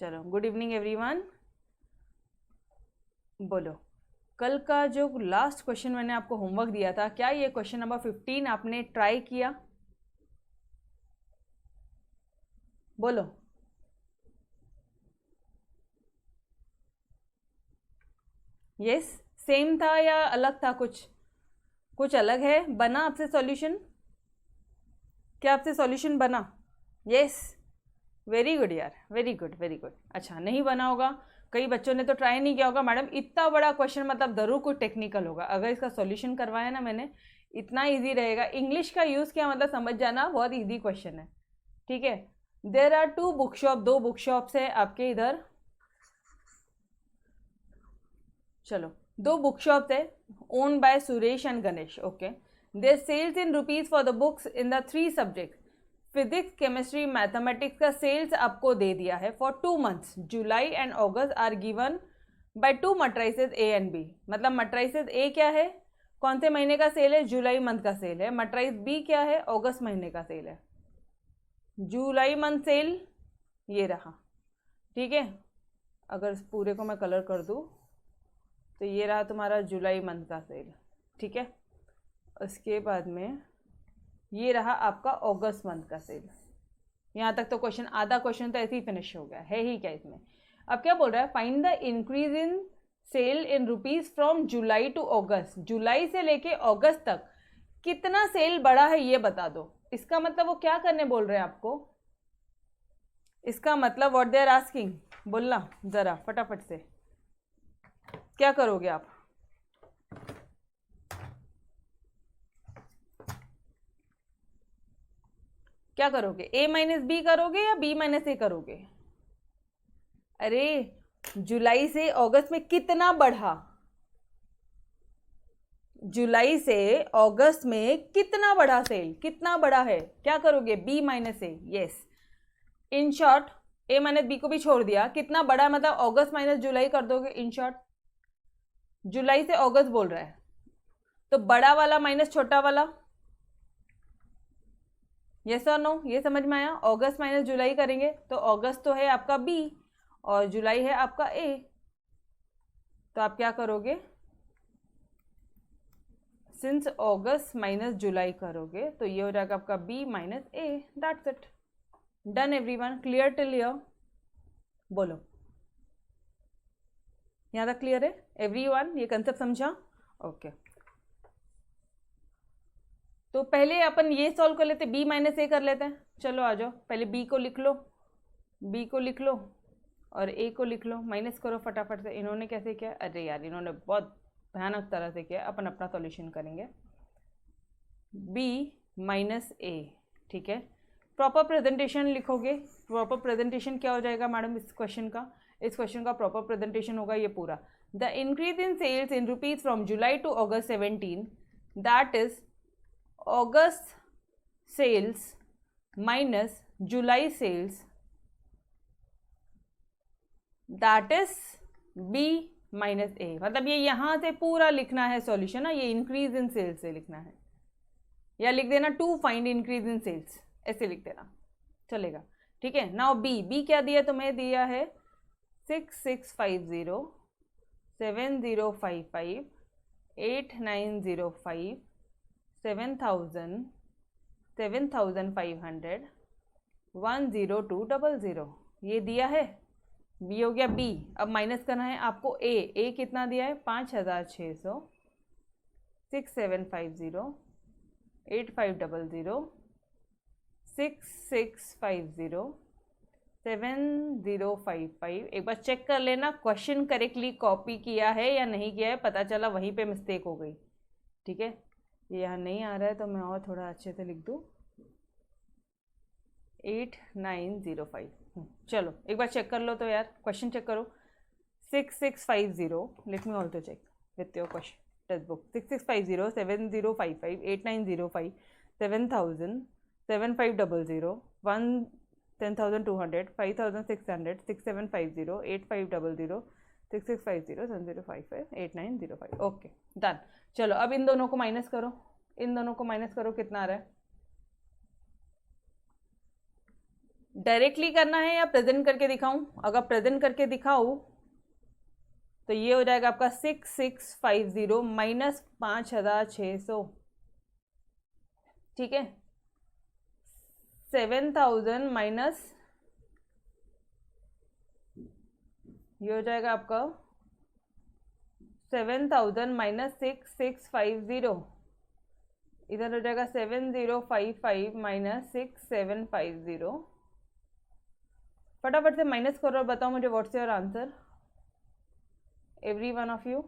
चलो, good evening everyone. बोलो, कल का जो लास्ट क्वेश्चन मैंने आपको होमवर्क दिया था, क्या ये क्वेश्चन नंबर 15 आपने ट्राई किया? बोलो। यस, सेम था या अलग था? कुछ अलग है? बना आपसे सॉल्यूशन? क्या आपसे सॉल्यूशन बना? यस, वेरी गुड यार, वेरी गुड वेरी गुड। अच्छा, नहीं बना होगा, कई बच्चों ने तो ट्राई नहीं किया होगा। मैडम इतना बड़ा क्वेश्चन मतलब जरूर कुछ टेक्निकल होगा। अगर इसका सॉल्यूशन करवाया ना मैंने, इतना इजी रहेगा। इंग्लिश का यूज़ किया मतलब समझ जाना, बहुत इजी क्वेश्चन है। ठीक है, there are 2 book shop, 2 book shops है आपके इधर। चलो, 2 बुक शॉप्स है own by Suresh and Ganesh. Okay, their sales in rupees for the books in the 3 subject physics, chemistry, mathematics का सेल्स आपको दे दिया है for 2 months. July and August are given by 2 matrices A and B. मतलब matrices ए क्या है, कौन से महीने का सेल है? जुलाई मंथ का सेल है। मट्राइस बी क्या है? अगस्त महीने का सेल है। जुलाई मंथ सेल ये रहा। ठीक है, अगर इस पूरे को मैं कलर कर दूँ तो ये रहा तुम्हारा जुलाई मंथ का सेल। ठीक है, उसके बाद में ये रहा आपका अगस्त मंथ का सेल। यहाँ तक तो क्वेश्चन, आधा क्वेश्चन तो ऐसे ही फिनिश हो गया है ही क्या इसमें। अब क्या बोल रहा है? Find the increase in sale in rupees from July to August. जुलाई से लेके अगस्त तक कितना सेल बढ़ा है ये बता दो। इसका मतलब वो क्या करने बोल रहे हैं आपको? इसका मतलब व्हाट दे आर आस्किंग, बोलना जरा फटाफट से। क्या करोगे आप? क्या करोगे? ए माइनस बी करोगे या बी माइनस ए करोगे? अरे जुलाई से अगस्त में कितना बढ़ा, जुलाई से अगस्त में कितना बढ़ा सेल, कितना बड़ा है? क्या करोगे? B minus A. Yes, in short A minus B को भी छोड़ दिया, कितना बड़ा मतलब अगस्त माइनस जुलाई कर दोगे। इन शॉर्ट जुलाई से अगस्त बोल रहा है तो बड़ा वाला माइनस छोटा वाला। यस और नो, ये समझ में आया? अगस्त माइनस जुलाई करेंगे तो अगस्त तो है आपका बी और जुलाई है आपका ए। तो आप क्या करोगे? सिंस अगस्त माइनस जुलाई करोगे तो ये हो जाएगा आपका B minus A. That's it, done everyone. Clear till here? बोलो, यहाँ तक क्लियर है एवरीवन? ये कंसेप्ट समझा? ओके, तो पहले अपन ये सॉल्व कर लेते, बी माइनस ए कर लेते हैं। चलो आ जाओ, पहले बी को लिख लो, बी को लिख लो और ए को लिख लो। माइनस करो फटाफट से। इन्होंने कैसे किया? अरे यार, इन्होंने बहुत भयानक तरह से किया। अपन अपना सॉल्यूशन करेंगे। बी माइनस ए, ठीक है। प्रॉपर प्रेजेंटेशन लिखोगे। प्रॉपर प्रेजेंटेशन क्या हो जाएगा मैडम इस क्वेश्चन का? इस क्वेश्चन का प्रॉपर प्रेजेंटेशन होगा ये पूरा। The increase in sales in rupees from July to August 17, that is August sales minus July sales, that is B minus A. मतलब ये यहां से पूरा लिखना है सॉल्यूशन ना, ये इंक्रीज इन सेल्स से लिखना है, या लिख देना to find increase in sales, ऐसे लिख देना, चलेगा। ठीक है, नाउ बी, बी क्या दिया तुम्हें? दिया है 6650 7055 8905 7000 7500 10200, ये दिया है। बी हो गया बी। अब माइनस करना है आपको ए। ए कितना दिया है? 5600 6750 8500 6650 7055। एक बार चेक कर लेना क्वेश्चन करेक्टली कॉपी किया है या नहीं किया है। पता चला वहीं पे मिस्टेक हो गई। ठीक है, ये यहाँ नहीं आ रहा है तो मैं और थोड़ा अच्छे से लिख दूँ, 8905। चलो एक बार चेक कर लो तो यार, क्वेश्चन चेक करो। 6650, let me also check with your question textbook. 6650 7055 8905 7000 7500 10200 5600 6750 8500 6650 7055 8905। Okay done. चलो अब इन दोनों को माइनस करो, इन दोनों को माइनस करो, कितना आ रहा है? डायरेक्टली करना है या प्रेजेंट करके दिखाऊं? अगर प्रेजेंट करके दिखाऊं तो ये हो जाएगा आपका 6650 माइनस 5600, ठीक है। 7000 माइनस, ये हो जाएगा आपका 7000 माइनस 6650, इधर हो जाएगा 7055 माइनस 6750। फटाफट से माइनस करो और बताओ मुझे what's your answer, every one of you.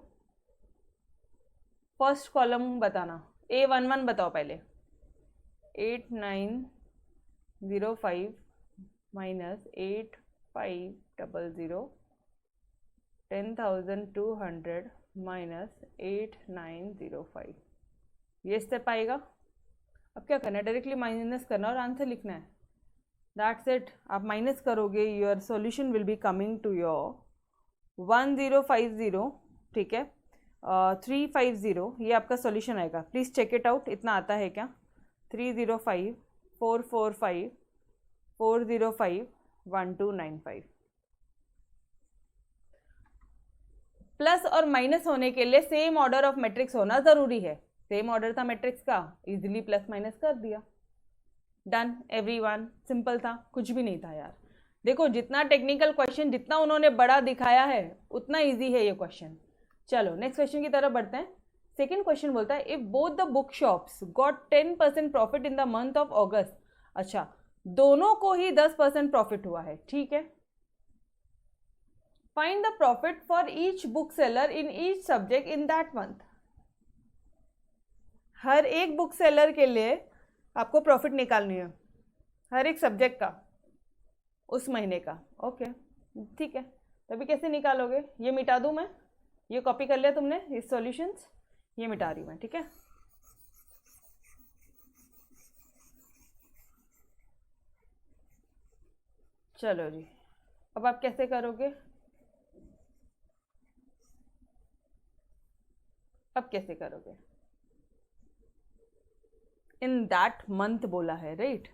First column बताना, A11 बताओ पहले। 8905 माइनस 8500, 10200 माइनस 8905, ये स्टेप आएगा। अब क्या करना है, डायरेक्टली माइनस करना और आंसर लिखना है, दैट्स इट। आप माइनस करोगे, your solution will be coming to your 1050, ठीक है, 350, ये आपका सॉल्यूशन आएगा। प्लीज़ चेक इट आउट, इतना आता है क्या? 305 445 405 1295। प्लस और माइनस होने के लिए सेम ऑर्डर ऑफ मैट्रिक्स होना ज़रूरी है। सेम ऑर्डर था मैट्रिक्स का, इजीली प्लस माइनस कर दिया, डन एवरीवन। सिंपल था, कुछ भी नहीं था यार। देखो जितना टेक्निकल क्वेश्चन, जितना उन्होंने बड़ा दिखाया है उतना इजी है ये क्वेश्चन। चलो नेक्स्ट क्वेश्चन की तरफ बढ़ते हैं। सेकंड क्वेश्चन बोलता है, if both the book shops got 10% profit in the month of अगस्त। अच्छा, दोनों को ही 10% प्रॉफिट हुआ है, ठीक है। Find the profit for each book seller in each subject in that month. हर एक बुक सेलर के लिए आपको प्रॉफिट निकालनी है, हर एक सब्जेक्ट का उस महीने का। ओके ठीक है, तो अभी कैसे निकालोगे? ये मिटा दूं मैं, ये कॉपी कर लिया तुमने इस सॉल्यूशंस, ये मिटा रही मैं, ठीक है। चलो जी, अब आप कैसे करोगे? अब कैसे करोगे? इन दैट मंथ बोला है, राइट?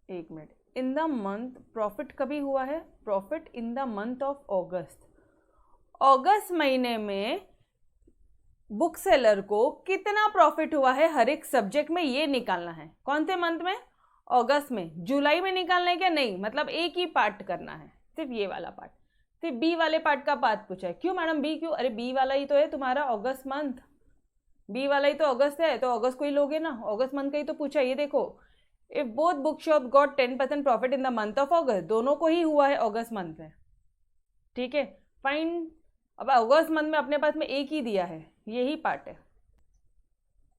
एक minute, in the month profit कभी हुआ है? Profit in the month of August. अगस्त महीने में बुक सेलर को कितना प्रॉफिट हुआ है हर एक सब्जेक्ट में, ये निकालना है। कौन से मंथ में? अगस्त में। जुलाई में निकालना है क्या? नहीं, मतलब एक ही पार्ट करना है, सिर्फ ये वाला पार्ट, सिर्फ बी वाले पार्ट का पार्ट पूछा है। क्यों मैडम बी क्यों? अरे बी वाला ही तो है तुम्हारा अगस्त मंथ, बी वाला ही तो अगस्त है, तो अगस्त को ही लोगे ना, अगस्त मंथ का ही तो पूछा है। ये देखो, if both book shop got 10% profit in the month of अगस्त, दोनों को ही हुआ है अगस्त मंथ में, ठीक है। फाइन, अब अगस्त मंथ में अपने पास में एक ही दिया है, यही पार्ट है,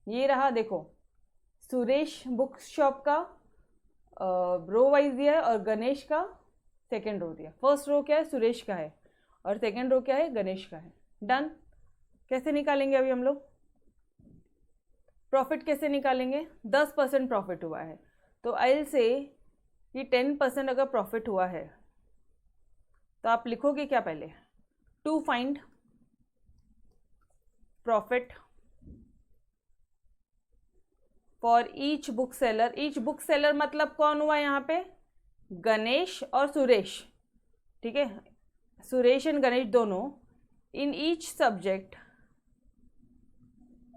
ये रहा। देखो सुरेश बुक शॉप का रो वाइज दिया है और गणेश का सेकेंड रो दिया। फर्स्ट रो क्या है? सुरेश का है, और सेकेंड रो क्या है? गणेश का है। डन। कैसे निकालेंगे अभी हम लोग प्रॉफिट? कैसे निकालेंगे? 10% प्रॉफिट हुआ है, तो आई विल से ये 10% अगर प्रॉफिट हुआ है तो आप लिखोगे क्या पहले? To find profit for each book seller. Each book seller मतलब कौन हुआ यहाँ पे? गणेश और सुरेश, ठीक है, सुरेश एंड गणेश दोनों। In each subject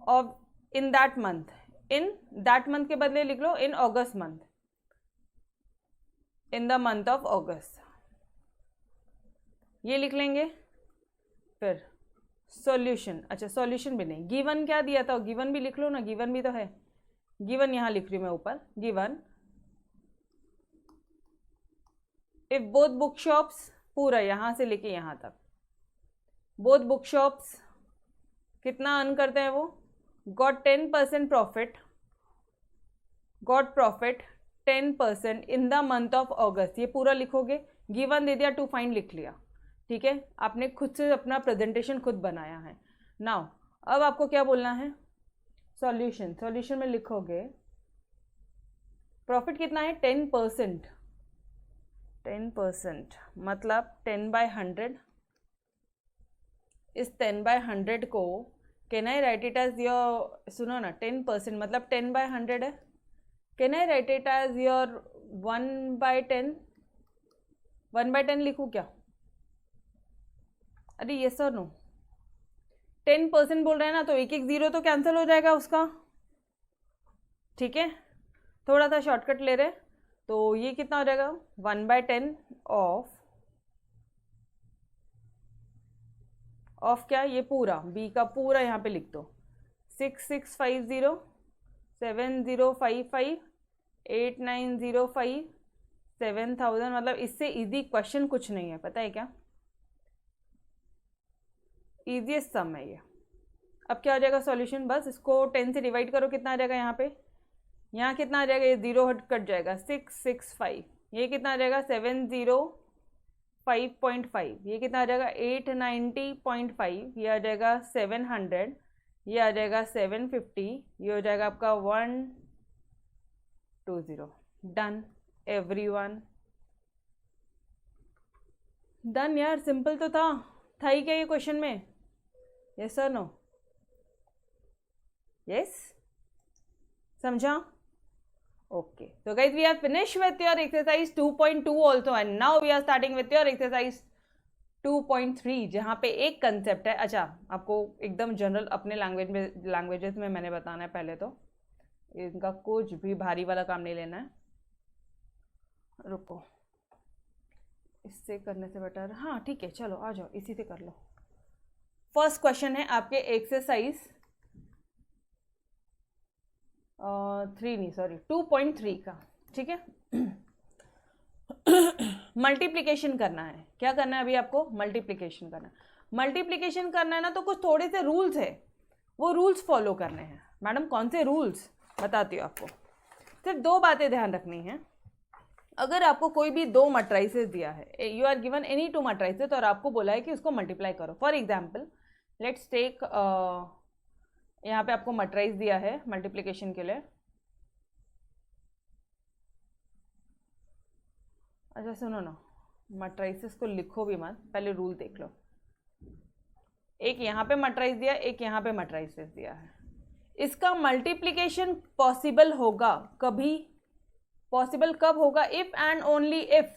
of in that month, in that month के बदले लिख लो in August month, in the month of August, ये लिख लेंगे। फिर सॉल्यूशन, अच्छा सॉल्यूशन भी नहीं, गिवन क्या दिया था? गिवन भी लिख लो ना, गिवन भी तो है। गिवन यहाँ लिख रही हूँ मैं ऊपर, given if both book shops, पूरा यहाँ से लेके यहाँ तक, बोथ बुक शॉप्स कितना अर्न करते हैं वो? Got 10% profit, got profit 10% in the month of August, ये पूरा लिखोगे। गिवन दे दिया, टू फाइंड लिख लिया, ठीक है। आपने खुद से अपना प्रेजेंटेशन खुद बनाया है। नाउ अब आपको क्या बोलना है? सॉल्यूशन। सॉल्यूशन में लिखोगे प्रॉफिट कितना है? 10%। 10% मतलब 10/100। इस 10/100 को can I write it as your, सुनो ना, 10% मतलब 10/100 है. Can I write it as your 1/10? 1/10 लिखूँ क्या? अरे ये सर नो, 10% बोल रहे हैं ना, तो एक एक जीरो तो कैंसिल हो जाएगा उसका. ठीक है, थोड़ा सा शॉर्टकट ले रहे, तो ये कितना हो जाएगा? 1/10 ऑफ क्या, ये पूरा बी का पूरा यहाँ पे लिख दो. 6650 7055 8905 7000. मतलब इससे इजी क्वेश्चन कुछ नहीं है, पता है क्या? इजीएस्ट सम है ये. अब क्या हो जाएगा सॉल्यूशन? बस इसको 10 से डिवाइड करो, कितना आ जाएगा यहाँ पे? यहाँ कितना आ जाएगा? ये जीरो हट कट जाएगा. 665. ये कितना आ जाएगा? 705.5. ये कितना आ जाएगा? 890.5. ये आ जाएगा 700. ये आ जाएगा 750. ये हो जाएगा आपका 120. डन एवरीवन, डन यार. सिंपल तो था ही क्या ये क्वेश्चन में? Yes sir no? यस, समझा? Okay, so guys, we have finished with your exercise 2.2 also, and now we are starting with your exercise 2.3, जहाँ पे एक कंसेप्ट है. अच्छा, आपको एकदम जनरल अपने लैंग्वेजेस में मैंने बताना है. पहले तो इनका कुछ भी भारी वाला काम नहीं लेना है. रुको, इससे करने से बेटर, हाँ ठीक है, चलो आ जाओ, इसी से कर लो. फर्स्ट क्वेश्चन है आपके एक्सरसाइज 2.3 का. ठीक है, मल्टीप्लिकेशन करना है. क्या करना है अभी आपको? मल्टीप्लिकेशन करना है. मल्टीप्लिकेशन करना है ना, तो कुछ थोड़े से रूल्स है, वो रूल्स फॉलो करने हैं. मैडम कौन से रूल्स? बताती हूँ आपको. सिर्फ दो बातें ध्यान रखनी है. अगर आपको कोई भी दो मैट्रिसेस दिया है, you are given any two matrices, और आपको बोला है कि उसको मल्टीप्लाई करो. फॉर एग्जाम्पल लेट्स टेक, यहाँ पे आपको मैट्रिक्स दिया है मल्टीप्लिकेशन के लिए. अच्छा सुनो ना, मैट्रिसेस को लिखो भी मत, पहले रूल देख लो. एक यहाँ पे मैट्रिक्स दिया, एक यहाँ पे मैट्रिसेस दिया है. इसका मल्टीप्लिकेशन पॉसिबल होगा कभी? पॉसिबल कब होगा? If and only if.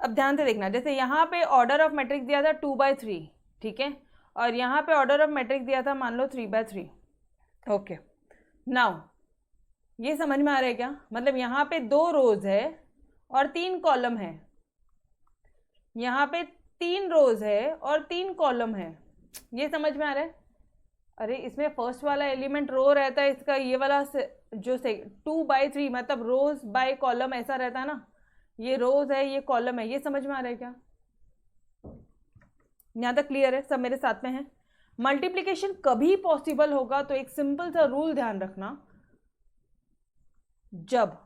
अब ध्यान से देखना, जैसे यहाँ पे ऑर्डर ऑफ मैट्रिक्स दिया था 2/3, ठीक है, और यहाँ पे ऑर्डर ऑफ मैट्रिक्स दिया था मान लो 3/3. ओके, नाउ ये समझ में आ रहा है क्या? मतलब यहाँ पे 2 रोज है और 3 कॉलम है. यहाँ पे 3 रोज है और 3 कॉलम है. ये समझ में आ रहा है? अरे इसमें फर्स्ट वाला एलिमेंट रो रहता है, इसका ये वाला जो 2/3 मतलब रोज बाय कॉलम ऐसा रहता है ना. ये रोज है, ये कॉलम है. ये समझ में आ रहा है क्या? यहाँ तक क्लियर है? सब मेरे साथ में है? मल्टीप्लिकेशन कभी पॉसिबल होगा, तो एक सिंपल सा रूल ध्यान रखना. जब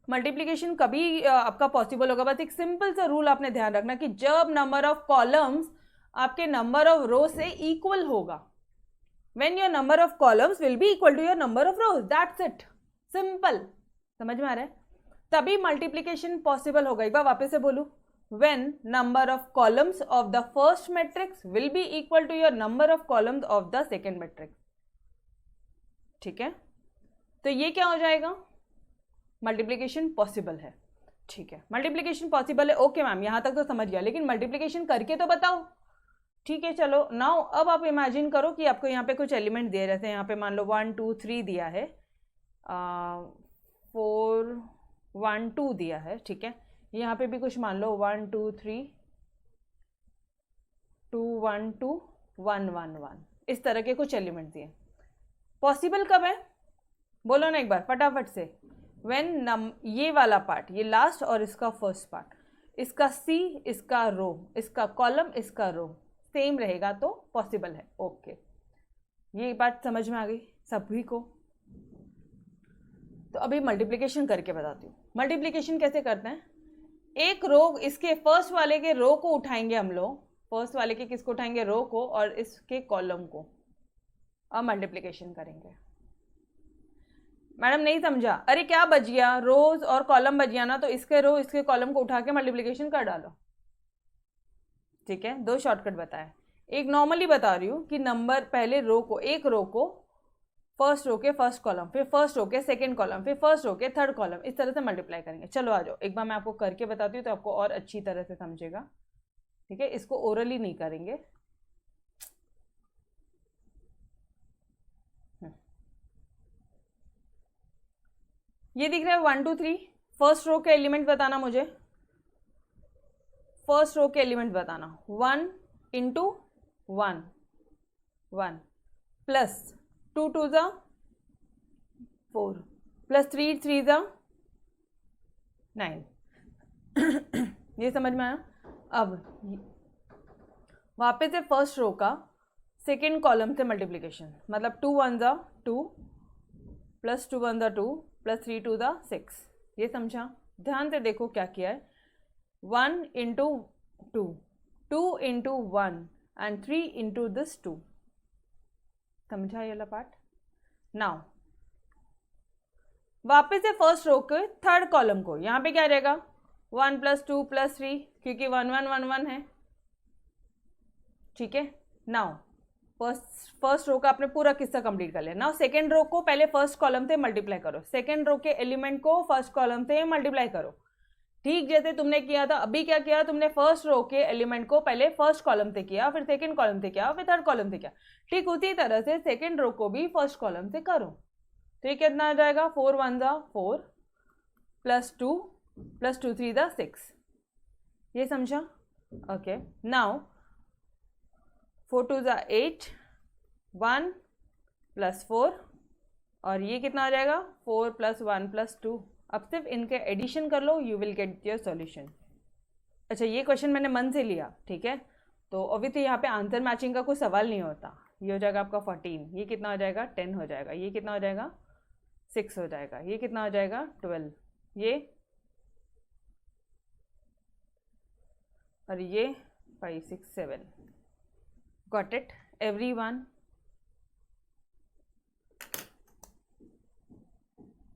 मल्टीप्लिकेशन कभी आपका पॉसिबल होगा, बस एक सिंपल सा रूल आपने ध्यान रखना कि जब नंबर ऑफ कॉलम्स आपके नंबर ऑफ रो से इक्वल होगा. When your number of columns will be equal to your number of rows. That's it, simple. समझ में आ रहा है? तभी मल्टीप्लिकेशन पॉसिबल होगा. एक बार वापस से बोलूं, when number of columns of the first matrix will be equal to your number of columns of the second matrix. ठीक है, तो ये क्या हो जाएगा? मल्टीप्लिकेशन पॉसिबल है. ठीक है, मल्टीप्लिकेशन पॉसिबल है. ओके मैम, यहां तक तो समझ गया, लेकिन मल्टीप्लिकेशन करके तो बताओ. ठीक है, चलो नाउ अब आप इमेजिन करो कि आपको यहाँ पे कुछ एलिमेंट दिए, जैसे यहाँ पे मान लो 1 2 3 दिया है, 4 1 2 दिया है. ठीक है, यहाँ पे भी कुछ मान लो 1 2 3 2 1 2 1 1 1, इस तरह के कुछ एलिमेंट दिए. पॉसिबल कब है? बोलो ना एक बार फटाफट से. व्हेन ये वाला पार्ट, ये लास्ट और इसका फर्स्ट पार्ट, इसका सी, इसका रो, इसका कॉलम, इसका रो सेम रहेगा तो पॉसिबल है. ओके, ये बात समझ में आ गई सभी को? तो अभी मल्टीप्लिकेशन करके बताती हूँ. मल्टीप्लिकेशन कैसे करते हैं? एक रो, इसके फर्स्ट वाले के रो को उठाएंगे हम लोग. फर्स्ट वाले के किसको उठाएंगे? रो को, और इसके कॉलम को. अब मल्टीप्लिकेशन करेंगे. मैडम नहीं समझा? अरे क्या बच गया? रोज और कॉलम बच गया ना, तो इसके रो इसके कॉलम को उठा के मल्टीप्लिकेशन कर डालो. ठीक है, 2 शॉर्टकट बताए। एक नॉर्मली बता रही हूँ कि नंबर पहले रो को, एक रो को फर्स्ट रो के फर्स्ट कॉलम, फिर फर्स्ट रो के सेकंड कॉलम, फिर फर्स्ट रो के थर्ड कॉलम, इस तरह से मल्टीप्लाई करेंगे। चलो आ जाओ, एक बार मैं आपको करके बताती हूँ तो आपको और अच्छी तरह से समझेगा। ठीक है, इसको ओरली नहीं करेंगे। ये दिख रहा है 1 2 3। फर्स्ट रो के एलिमेंट बताना मुझे, फर्स्ट रो के एलिमेंट बताना। 1 इंटू 1 1 प्लस 2 2 ज़ा 4 प्लस 3 3 ज़ा 9। ये समझ में आया? अब वापस से फर्स्ट रो का सेकेंड कॉलम से मल्टीप्लीकेशन, मतलब 2 1 ज़ा 2 प्लस 2 1 ज़ा 2 प्लस 3 2 ज़ा 6। ये समझा? ध्यान से देखो क्या किया है। 1 into 2, 2 into 1 and 3 into this 2। समझा ये वाला पार्ट? नाउ वापस से फर्स्ट रो के थर्ड कॉलम को, यहाँ पे क्या रहेगा 1 प्लस 2 प्लस 3, क्योंकि 1 1 1 1 है। ठीक है, नाउ फर्स्ट रो का आपने पूरा किस्सा कंप्लीट कर लिया। नाउ सेकेंड रो को पहले फर्स्ट कॉलम से मल्टीप्लाई करो, सेकेंड रो के एलिमेंट को फर्स्ट कॉलम से मल्टीप्लाई करो। ठीक जैसे तुमने किया था। अभी क्या किया तुमने, फर्स्ट रो के एलिमेंट को पहले फर्स्ट कॉलम से किया, फिर सेकेंड कॉलम से किया, फिर थर्ड कॉलम से किया। ठीक उसी तरह से सेकेंड रो को भी फर्स्ट कॉलम से करो। तो ये कितना आ जाएगा 4 1 ज़ा 4 प्लस 2 प्लस 2 3 ज़ा 6। ये समझा? ओके, नाउ 4 2 ज़ा 8, 1 प्लस 4, और ये कितना आ जाएगा 4 प्लस 1 प्लस 2। अब सिर्फ इनके एडिशन कर लो, you will get your solution. अच्छा, ये क्वेश्चन मैंने मन से लिया, ठीक है, तो ऑब्वियसली यहाँ पे आंसर मैचिंग का कोई सवाल नहीं होता। ये हो जाएगा आपका 14, ये कितना हो जाएगा 10 हो जाएगा, ये कितना हो जाएगा 6 हो जाएगा, ये कितना हो जाएगा 12, ये और ये 5 6 7। Got it everyone?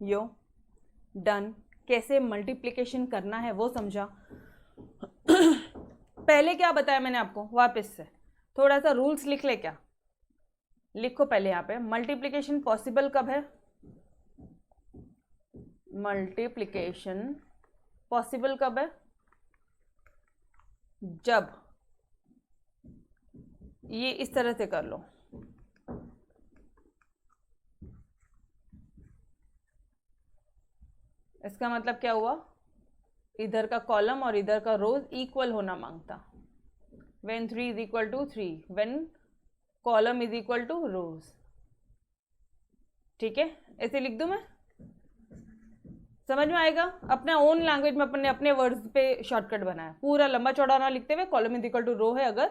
Yo done. कैसे मल्टीप्लिकेशन करना है वो समझा। पहले क्या बताया मैंने आपको, वापस से थोड़ा सा रूल्स लिख ले। क्या लिखो पहले यहाँ पे, मल्टीप्लिकेशन पॉसिबल कब है, मल्टीप्लिकेशन पॉसिबल कब है, जब ये इस तरह से कर लो। इसका मतलब क्या हुआ, इधर का कॉलम और इधर का रोज इक्वल होना मांगता। when 3 is equal to 3, when column is equal to rows। ठीक है, ऐसे लिख दूं मैं, समझ में आएगा? अपने ओन लैंग्वेज में अपने अपने वर्ड्स पे शॉर्टकट बनाया। पूरा लंबा चौड़ा ना लिखते हुए, कॉलम इज इक्वल टू रो है अगर,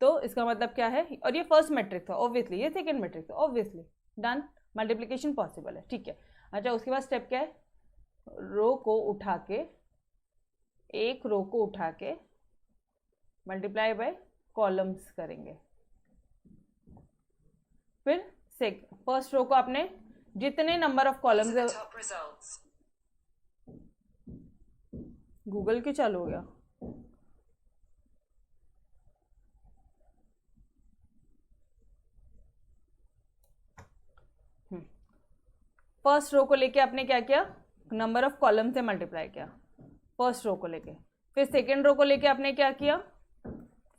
तो इसका मतलब क्या है, और ये फर्स्ट मैट्रिक्स था ऑब्वियसली, ये सेकंड मैट्रिक्स था ऑब्वियसली। डन, मल्टीप्लिकेशन पॉसिबल है। ठीक है, अच्छा उसके बाद स्टेप क्या है, रो को उठा के, एक रो को उठा के मल्टीप्लाई बाय कॉलम्स करेंगे। फिर फर्स्ट रो को आपने जितने नंबर ऑफ कॉलम्स, गूगल क्यों चालू हो गया? फर्स्ट रो को लेके आपने क्या किया, नंबर ऑफ कॉलम से मल्टीप्लाई किया फर्स्ट रो को लेके, फिर सेकेंड रो को लेके आपने क्या किया,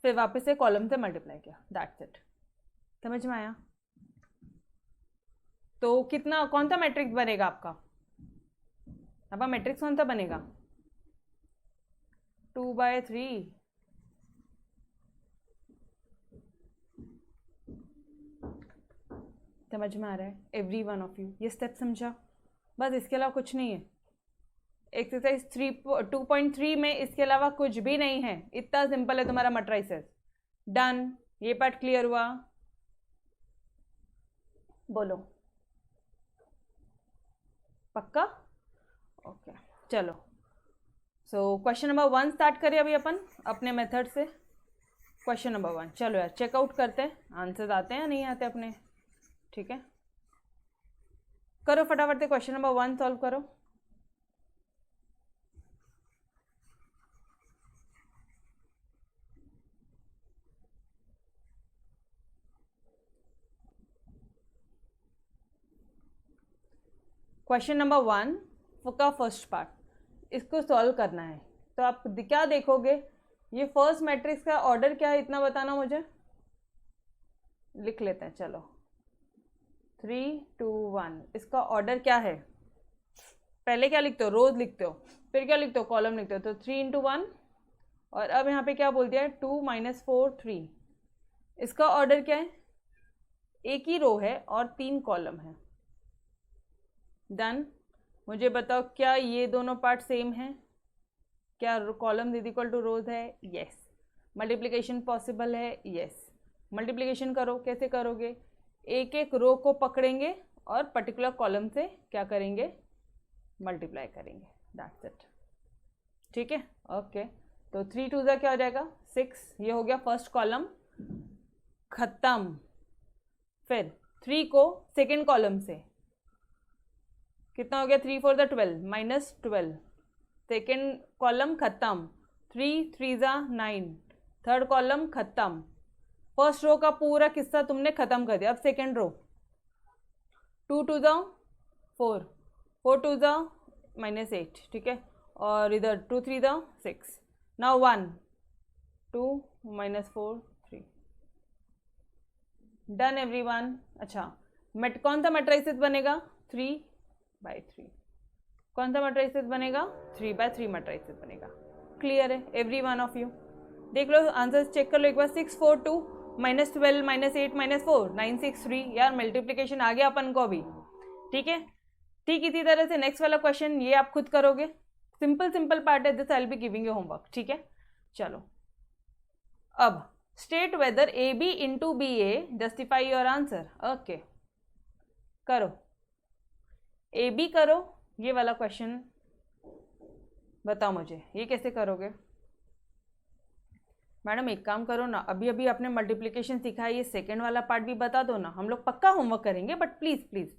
फिर वापस से कॉलम से मल्टीप्लाई किया। That's it. समझ में आया? तो कितना, कौन सा मैट्रिक्स बनेगा आपका? आपका मैट्रिक्स कौन सा बनेगा? 2/3। समझ में आ रहा है एवरी वन ऑफ यू? ये स्टेप समझा, बस, इसके अलावा कुछ नहीं है। एक्सरसाइज 2.3 में इसके अलावा कुछ भी नहीं है। इतना सिंपल है तुम्हारा मैट्रिसेस। डन, ये पार्ट क्लियर हुआ? बोलो पक्का? ओके, चलो। सो क्वेश्चन नंबर 1 स्टार्ट करें अभी अपन अपने मेथड से। क्वेश्चन नंबर 1, चलो यार चेकआउट करते हैं, आंसर्स आते हैं या नहीं आते अपने। ठीक है, करो फटाफट से क्वेश्चन नंबर 1 सॉल्व करो। क्वेश्चन नंबर 1 का फर्स्ट पार्ट, इसको सॉल्व करना है। तो आप क्या देखोगे, ये फर्स्ट मैट्रिक्स का ऑर्डर क्या है इतना बताना मुझे, लिख लेते हैं। चलो 3 2 1, इसका ऑर्डर क्या है? पहले क्या लिखते हो, रोज लिखते हो, फिर क्या लिखते हो, कॉलम लिखते हो। तो 3 इंटू 1, और अब यहाँ पे क्या बोल दिया है, 2 - 4 3। इसका ऑर्डर क्या है, एक ही रो है और 3 कॉलम है। डन। मुझे बताओ क्या ये दोनों पार्ट सेम है? क्या column is equal two rows है? यस। मल्टीप्लिकेशन पॉसिबल है? यस। मल्टीप्लिकेशन करो, कैसे करोगे, एक एक रो को पकड़ेंगे और पर्टिकुलर कॉलम से क्या करेंगे, मल्टीप्लाई करेंगे। That's it. ठीक है, ओके। तो 3 2 क्या हो जाएगा, 6। ये हो गया फर्स्ट कॉलम खत्म। फिर 3 को सेकेंड कॉलम से कितना हो गया, 3 4 12 -12, सेकेंड कॉलम खत्म। 3 3 9, थर्ड कॉलम खत्म। फर्स्ट रो का पूरा किस्सा तुमने खत्म कर दिया। अब सेकेंड रो, 2 2 4, 4 2 -8, ठीक है। और इधर 2 3 6। नाउ 1 2 -4 3। Done everyone. अच्छा, कौन सा मैट्रिसेस बनेगा, 3/3। कौन सा मैट्रिसेस बनेगा, 3/3 मैट्रिसेस बनेगा। क्लियर है एवरी वन ऑफ यू? देख लो आंसर, चेक कर लो एक बार। 6 4 2 -12 -8 -4 9 6 3। यार मल्टीप्लिकेशन आ गया अपन को अभी, ठीक है। ठीक इसी तरह से नेक्स्ट वाला क्वेश्चन ये आप खुद करोगे, सिंपल पार्ट है, this I will be giving you homework, ठीक है। चलो अब state whether AB into BA justify your answer. Okay, करो AB करो, ये वाला क्वेश्चन बताओ मुझे, ये कैसे करोगे? मैडम एक काम करो ना, अभी अभी आपने मल्टीप्लिकेशन सीखा है, ये सेकेंड वाला पार्ट भी बता दो ना, हम लोग पक्का होमवर्क करेंगे। बट प्लीज़ प्लीज़,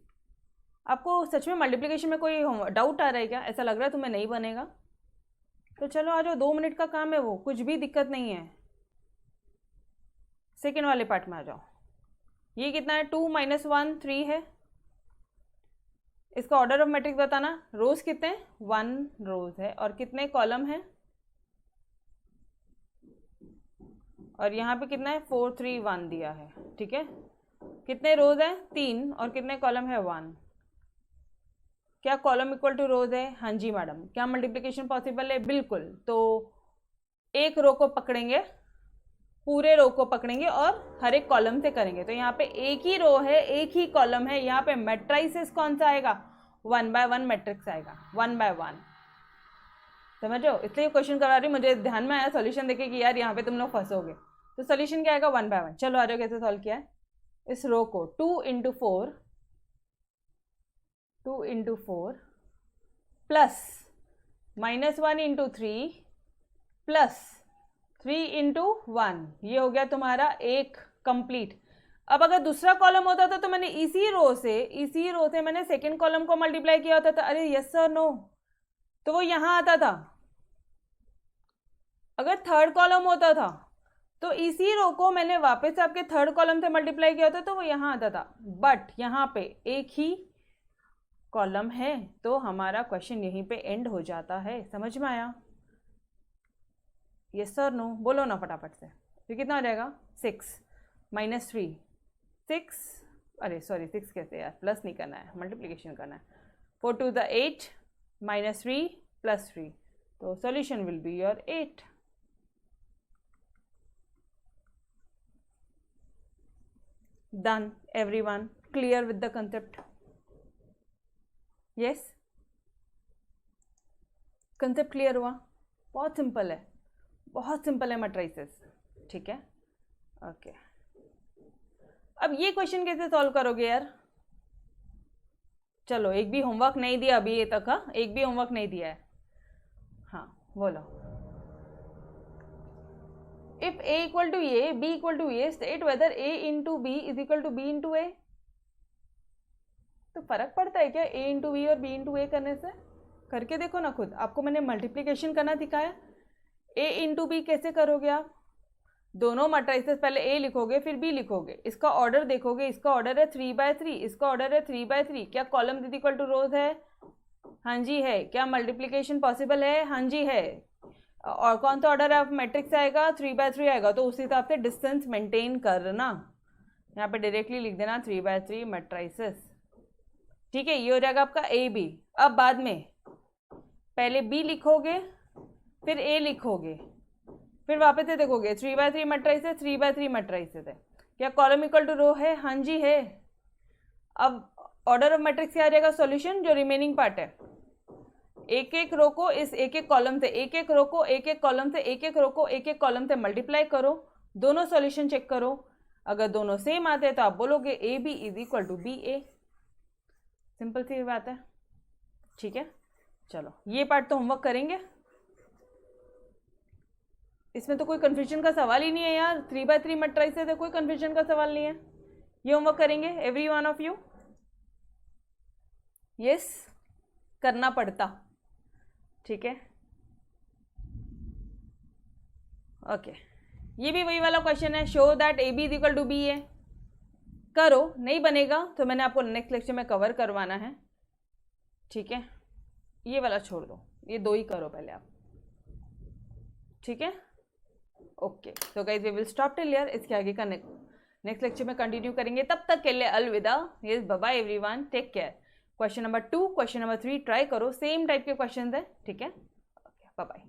आपको सच में मल्टीप्लिकेशन में कोई डाउट आ रहा है क्या? ऐसा लग रहा है तुम्हें नहीं बनेगा? तो चलो आ जाओ, 2 मिनट का काम है वो, कुछ भी दिक्कत नहीं है। सेकेंड वाले पार्ट में आ जाओ। ये कितना है, 2 - 1 3 है। इसका ऑर्डर ऑफ मैट्रिक्स बताना। रोज कितने हैं, 1 रोज है, और कितने कॉलम है, और यहाँ पे कितना है, 4 3 1 दिया है, ठीक है। कितने रोज है, 3, और कितने कॉलम है, 1। क्या कॉलम इक्वल टू रोज है? हाँ जी मैडम। क्या मल्टीप्लिकेशन पॉसिबल है? बिल्कुल। तो एक रो को पकड़ेंगे, पूरे रो को पकड़ेंगे और हर एक कॉलम से करेंगे। तो यहाँ पे एक ही रो है, एक ही कॉलम है, यहाँ पे मैट्रिसेस कौन सा आएगा, 1/1 मैट्रिक्स आएगा, 1/1। समझ रहे हो? इसलिए क्वेश्चन करा रही हूँ, मुझे ध्यान में आया सॉल्यूशन देखे कि यार यहाँ पे तुम लोग फंसोगे। तो सॉल्यूशन क्या आएगा, 1/1। चलो आ जाओ, कैसे सॉल्व किया है। इस रो को 2 × 4 प्लस -1 × 3 प्लस 3 × 1, ये हो गया तुम्हारा एक कंप्लीट। अब अगर दूसरा कॉलम होता था तो मैंने इसी रो से मैंने सेकेंड कॉलम को मल्टीप्लाई किया होता था। अरे यस सर नो, तो वो यहाँ आता था। अगर थर्ड कॉलम होता था तो इसी रो को मैंने वापस आपके थर्ड कॉलम से मल्टीप्लाई किया होता तो वो यहाँ आता था। बट यहाँ पे एक ही कॉलम है, तो हमारा क्वेश्चन यहीं पे एंड हो जाता है। समझ में आया? यस सर नो, बोलो ना फटाफट से। तो कितना हो जाएगा, 6 - 3 6, अरे सॉरी 6 कैसे यार, प्लस नहीं करना है, मल्टीप्लिकेशन करना है। 4 2 8 -3 + 3, तो solution will be your 8। Done everyone, clear with the concept? Yes, concept clear हुआ? बहुत सिंपल है, बहुत सिंपल है मैट्रिसेस, ठीक है। ओके, अब ये क्वेश्चन कैसे सॉल्व करोगे यार? चलो, एक भी होमवर्क नहीं दिया अभी ये तक। हाँ, एक भी होमवर्क नहीं दिया है। हाँ बोलो। If A = A, B = A, state whether A × B = B × A। तो फर्क पड़ता है क्या A × B और B × A करने से? करके देखो ना खुद। आपको मैंने मल्टीप्लिकेशन करना सिखाया, A × B कैसे करोगे आप? दोनों मैट्रिसेस पहले ए लिखोगे फिर बी लिखोगे, इसका ऑर्डर देखोगे, इसका ऑर्डर है 3/3, इसका ऑर्डर है 3/3। क्या column is equal two rows है? हाँ जी है। क्या मल्टीप्लीकेशन पॉसिबल है? हाँ जी है। और कौन सा ऑर्डर ऑफ मैट्रिक्स आएगा? 3/3 आएगा, तो उस हिसाब से डिस्टेंस मेंटेन करना। यहाँ पे डायरेक्टली लिख देना 3/3 मैट्रिसेस। ठीक है, ये हो जाएगा आपका ए बी। अब बाद में पहले बी लिखोगे फिर ए लिखोगे, फिर वापस से देखोगे 3/3 मैट्रिसेस, 3/3 मैट्रिसेस है। क्या कॉलम इक्वल टू रो है? हाँ जी है। अब ऑर्डर ऑफ मैट्रिक्स क्या आ जाएगा? सॉल्यूशन, जो रिमेनिंग पार्ट है, एक एक रो को इस एक एक कॉलम से, एक एक रो को एक एक कॉलम से, एक एक रो को एक एक कॉलम से मल्टीप्लाई करो, दोनों सॉल्यूशन चेक करो। अगर दोनों सेम आते हैं तो आप बोलोगे A B is equal to B A. Simple सी बात है। ठीक है, चलो ये पार्ट तो होमवर्क करेंगे, इसमें तो कोई कन्फ्यूजन का सवाल ही नहीं है यार। 3/3 मैट्रिसेस है, कोई कन्फ्यूजन का सवाल नहीं है। ये होमवर्क करेंगे every one of you. Yes, करना पड़ता। ठीक है, ओके। ये भी वही वाला क्वेश्चन है, show that A B is equal to B A. करो, नहीं बनेगा तो मैंने आपको नेक्स्ट लेक्चर में कवर करवाना है। ठीक है, ये वाला छोड़ दो, ये दो ही करो पहले आप। ठीक है, ओके। तो guys we will stop till here. इसके आगे का नेक्स्ट लेक्चर में कंटिन्यू करेंगे। तब तक के लिए अलविदा। Yes, bye bye everyone, take care. Question number 2, question number 3 try करो, सेम टाइप के क्वेश्चन है। ठीक है, ओके, बाय बाय।